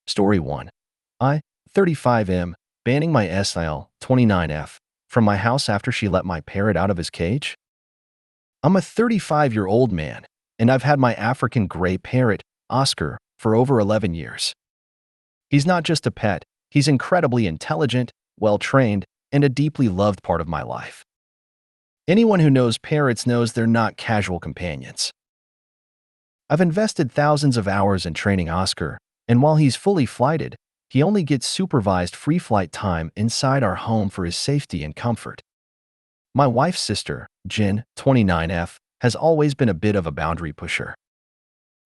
Story 1. I, 35M, banning my SIL, 29F, from my house after she let my parrot out of his cage? I'm a 35-year-old man, and I've had my African gray parrot, Oscar, for over 11 years. He's not just a pet, he's incredibly intelligent, well-trained, and a deeply loved part of my life. Anyone who knows parrots knows they're not casual companions. I've invested thousands of hours in training Oscar, and while he's fully flighted, he only gets supervised free flight time inside our home for his safety and comfort. My wife's sister, Jin, 29F, has always been a bit of a boundary pusher.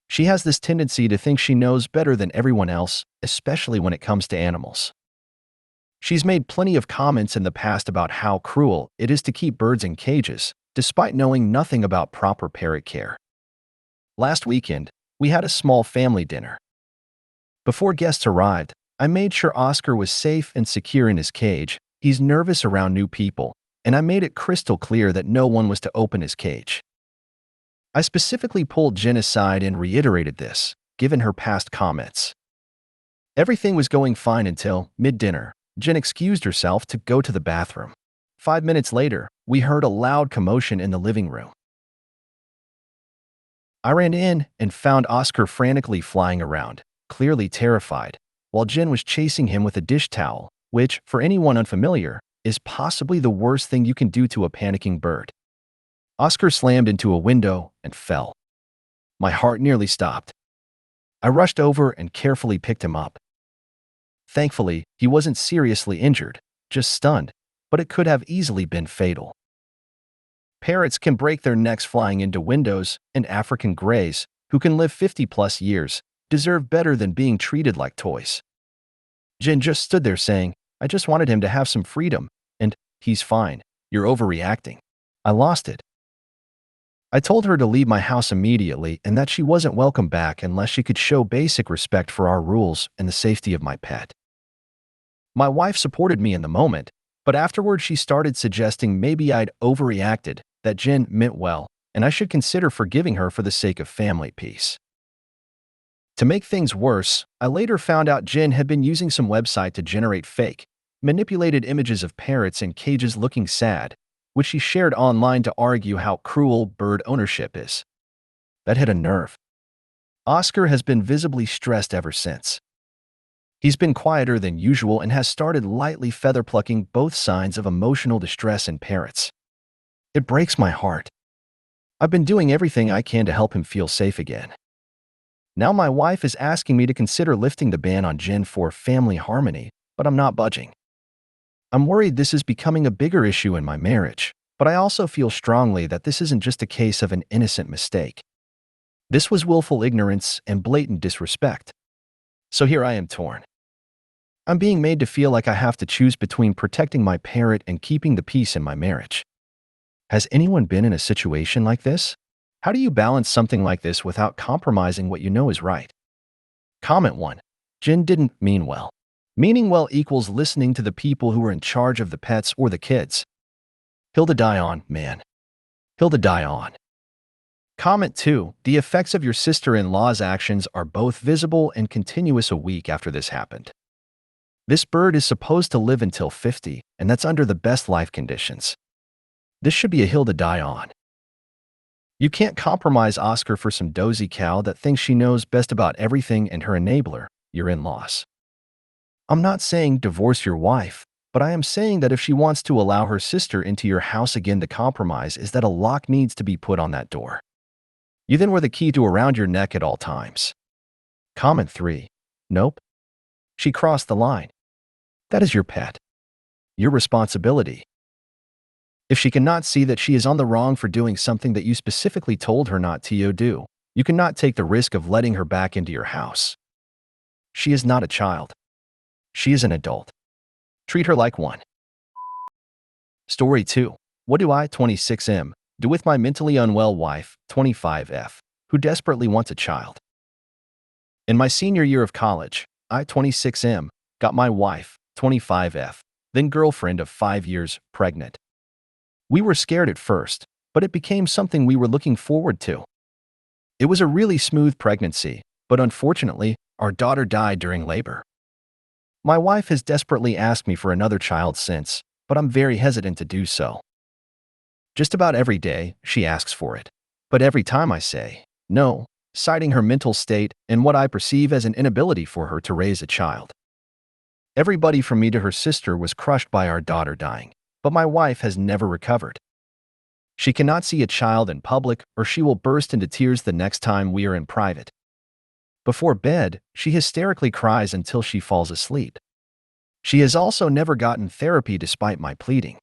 She has this tendency to think she knows better than everyone else, especially when it comes to animals. She's made plenty of comments in the past about how cruel it is to keep birds in cages, despite knowing nothing about proper parrot care. Last weekend, we had a small family dinner. Before guests arrived, I made sure Oscar was safe and secure in his cage. He's nervous around new people, and I made it crystal clear that no one was to open his cage. I specifically pulled Jen aside and reiterated this, given her past comments. Everything was going fine until, mid-dinner, Jen excused herself to go to the bathroom. 5 minutes later, we heard a loud commotion in the living room. I ran in and found Oscar frantically flying around, clearly terrified, while Jen was chasing him with a dish towel, which, for anyone unfamiliar, is possibly the worst thing you can do to a panicking bird. Oscar slammed into a window and fell. My heart nearly stopped. I rushed over and carefully picked him up. Thankfully, he wasn't seriously injured, just stunned, but it could have easily been fatal. Parrots can break their necks flying into windows, and African grays, who can live 50+ years, deserve better than being treated like toys. Jen just stood there saying, "I just wanted him to have some freedom," and, "He's fine, you're overreacting." I lost it. I told her to leave my house immediately and that she wasn't welcome back unless she could show basic respect for our rules and the safety of my pet. My wife supported me in the moment, but afterward she started suggesting maybe I'd overreacted, that Jen meant well, and I should consider forgiving her for the sake of family peace. To make things worse, I later found out Jen had been using some website to generate fake, manipulated images of parrots in cages looking sad, which she shared online to argue how cruel bird ownership is. That hit a nerve. Oscar has been visibly stressed ever since. He's been quieter than usual and has started lightly feather plucking, both signs of emotional distress in parrots. It breaks my heart. I've been doing everything I can to help him feel safe again. Now my wife is asking me to consider lifting the ban on Jen for family harmony, but I'm not budging. I'm worried this is becoming a bigger issue in my marriage, but I also feel strongly that this isn't just a case of an innocent mistake. This was willful ignorance and blatant disrespect. So here I am torn. I'm being made to feel like I have to choose between protecting my parrot and keeping the peace in my marriage. Has anyone been in a situation like this? How do you balance something like this without compromising what you know is right? Comment 1. Jen didn't mean well. Meaning well equals listening to the people who are in charge of the pets or the kids. Hilda die on, man. Hilda die on. Comment 2. The effects of your sister-in-law's actions are both visible and continuous a week after this happened. This bird is supposed to live until 50, and that's under the best life conditions. This should be a hill to die on. You can't compromise Oscar for some dozy cow that thinks she knows best about everything and her enabler, your in-laws. I'm not saying divorce your wife, but I am saying that if she wants to allow her sister into your house again, the compromise is that a lock needs to be put on that door. You then wear the key to around your neck at all times. Comment 3. Nope. She crossed the line. That is your pet. Your responsibility. If she cannot see that she is on the wrong for doing something that you specifically told her not to do, you cannot take the risk of letting her back into your house. She is not a child. She is an adult. Treat her like one. Story 2. What do I, 26M, do with my mentally unwell wife, 25F, who desperately wants a child? In my senior year of college, I, 26M, got my wife, 25F, then girlfriend of 5 years, pregnant. We were scared at first, but it became something we were looking forward to. It was a really smooth pregnancy, but unfortunately, Our daughter died during labor. My wife has desperately asked me for another child since, but I'm very hesitant to do so. Just about every day, she asks for it. But every time I say no, citing her mental state and what I perceive as an inability for her to raise a child. Everybody from me to her sister was crushed by our daughter dying, but my wife has never recovered. She cannot see a child in public or she will burst into tears the next time we are in private. Before bed, she hysterically cries until she falls asleep. She has also never gotten therapy despite my pleading.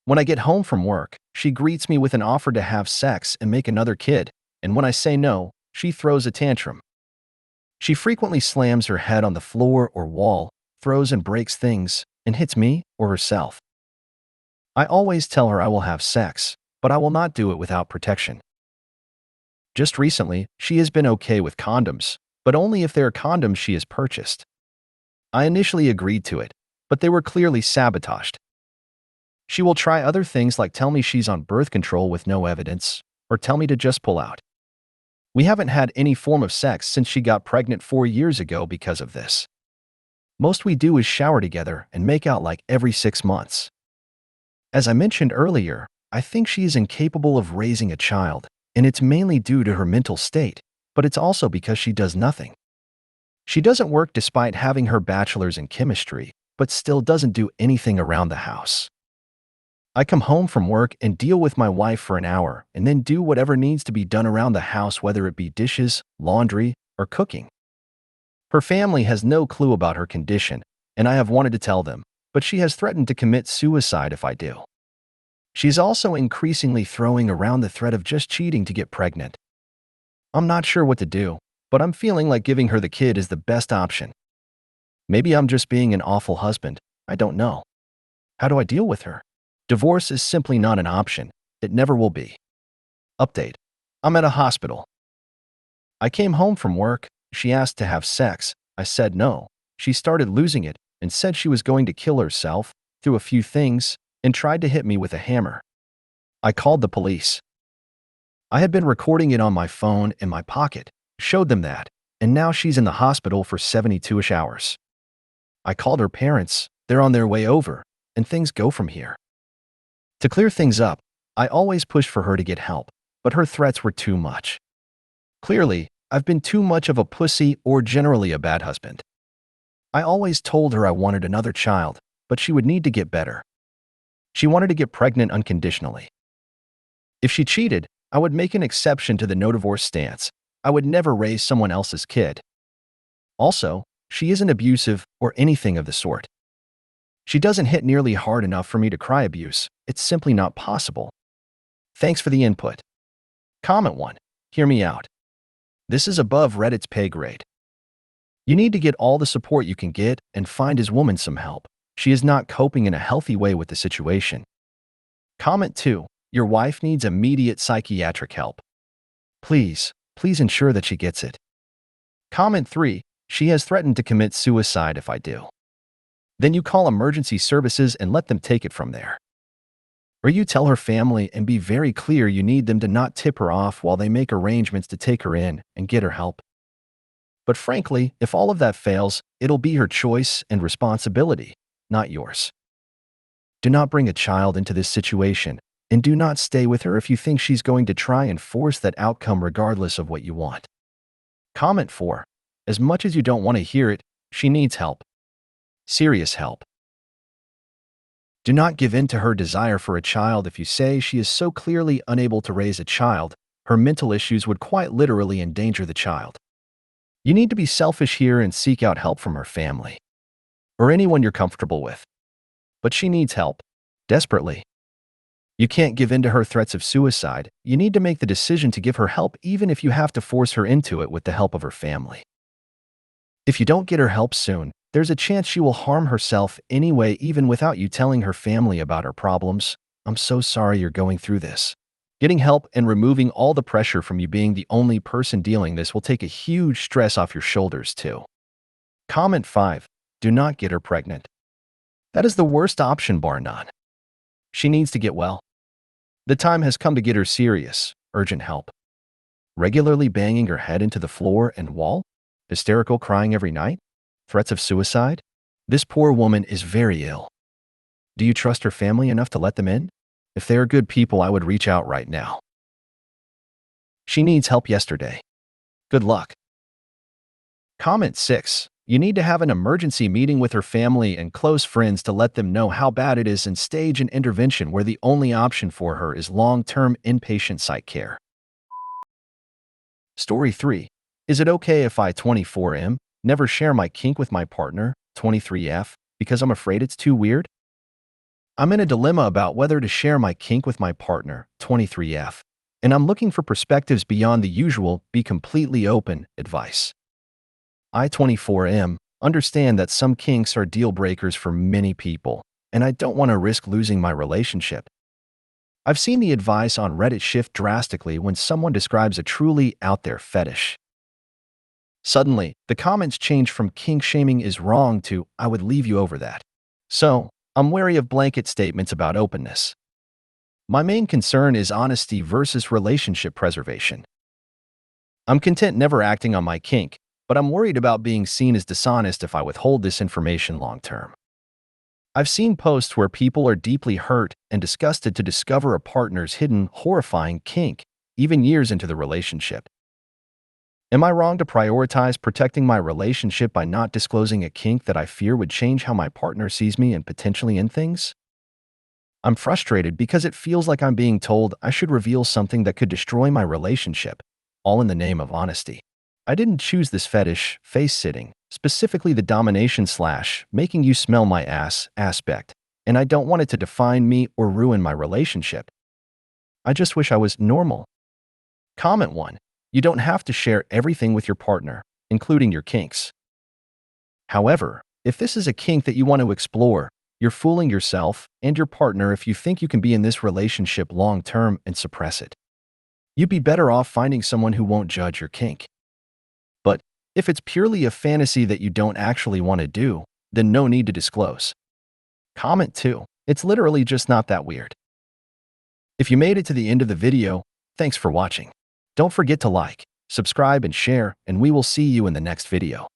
When I get home from work, she greets me with an offer to have sex and make another kid, and when I say no, she throws a tantrum. She frequently slams her head on the floor or wall, throws and breaks things, and hits me or herself. I always tell her I will have sex, but I will not do it without protection. Just recently, she has been okay with condoms, but only if they are condoms she has purchased. I initially agreed to it, but they were clearly sabotaged. She will try other things like tell me she's on birth control with no evidence, or tell me to just pull out. We haven't had any form of sex since she got pregnant 4 years ago because of this. Most we do is shower together and make out like every 6 months. As I mentioned earlier, I think she is incapable of raising a child, and it's mainly due to her mental state, but it's also because she does nothing. She doesn't work despite having her bachelor's in chemistry, but still doesn't do anything around the house. I come home from work and deal with my wife for an hour and then do whatever needs to be done around the house, whether it be dishes, laundry, or cooking. Her family has no clue about her condition, and I have wanted to tell them, but she has threatened to commit suicide if I do. She's also increasingly throwing around the threat of just cheating to get pregnant. I'm not sure what to do, but I'm feeling like giving her the kid is the best option. Maybe I'm just being an awful husband. I don't know. How do I deal with her? Divorce is simply not an option. It never will be. Update. I'm at a hospital. I came home from work. She asked to have sex. I said no. She started losing it and said she was going to kill herself, threw a few things, and tried to hit me with a hammer. I called the police. I had been recording it on my phone in my pocket, showed them that, and now she's in the hospital for 72-ish hours. I called her parents, they're on their way over, and things go from here. To clear things up, I always push for her to get help, but her threats were too much. Clearly, I've been too much of a pussy or generally a bad husband. I always told her I wanted another child, but she would need to get better. She wanted to get pregnant unconditionally. If she cheated, I would make an exception to the no divorce stance. I would never raise someone else's kid. Also, she isn't abusive or anything of the sort. She doesn't hit nearly hard enough for me to cry abuse. It's simply not possible. Thanks for the input. Comment 1. Hear me out. This is above Reddit's pay grade. You need to get all the support you can get and find his woman some help. She is not coping in a healthy way with the situation. Comment 2. Your wife needs immediate psychiatric help. Please ensure that she gets it. Comment 3. She has threatened to commit suicide if I do. Then you call emergency services and let them take it from there. Or you tell her family and be very clear you need them to not tip her off while they make arrangements to take her in and get her help. But frankly, if all of that fails, it'll be her choice and responsibility, not yours. Do not bring a child into this situation, and do not stay with her if you think she's going to try and force that outcome regardless of what you want. Comment 4. As much as you don't want to hear it, she needs help. Serious help. Do not give in to her desire for a child if you say she is so clearly unable to raise a child, her mental issues would quite literally endanger the child. You need to be selfish here and seek out help from her family. Or anyone you're comfortable with. But she needs help. Desperately. You can't give in to her threats of suicide. You need to make the decision to give her help even if you have to force her into it with the help of her family. If you don't get her help soon, there's a chance she will harm herself anyway even without you telling her family about her problems. I'm so sorry you're going through this. Getting help and removing all the pressure from you being the only person dealing this will take a huge stress off your shoulders too. Comment 5. Do not get her pregnant. That is the worst option bar none. She needs to get well. The time has come to get her serious, urgent help. Regularly banging her head into the floor and wall? Hysterical crying every night? Threats of suicide? This poor woman is very ill. Do you trust her family enough to let them in? If they are good people, I would reach out right now. She needs help yesterday. Good luck. Comment 6. You need to have an emergency meeting with her family and close friends to let them know how bad it is and stage an intervention where the only option for her is long-term inpatient psych care. Story 3. Is it okay if I 24M never share my kink with my partner, 23F, because I'm afraid it's too weird? I'm in a dilemma about whether to share my kink with my partner, 23F, and I'm looking for perspectives beyond the usual be completely open advice. I, 24M, understand that some kinks are deal breakers for many people, and I don't want to risk losing my relationship. I've seen the advice on Reddit shift drastically when someone describes a truly out there fetish. Suddenly, the comments change from kink shaming is wrong to I would leave you over that. So, I'm wary of blanket statements about openness. My main concern is honesty versus relationship preservation. I'm content never acting on my kink, but I'm worried about being seen as dishonest if I withhold this information long term. I've seen posts where people are deeply hurt and disgusted to discover a partner's hidden, horrifying kink, even years into the relationship. Am I wrong to prioritize protecting my relationship by not disclosing a kink that I fear would change how my partner sees me and potentially end things? I'm frustrated because it feels like I'm being told I should reveal something that could destroy my relationship, all in the name of honesty. I didn't choose this fetish, face-sitting, specifically the domination/making you smell my ass aspect, and I don't want it to define me or ruin my relationship. I just wish I was normal. Comment 1. You don't have to share everything with your partner, including your kinks. However, if this is a kink that you want to explore, you're fooling yourself and your partner if you think you can be in this relationship long-term and suppress it. You'd be better off finding someone who won't judge your kink. But if it's purely a fantasy that you don't actually want to do, then no need to disclose. Comment 2. It's literally just not that weird. If you made it to the end of the video, thanks for watching. Don't forget to like, subscribe, and share, and we will see you in the next video.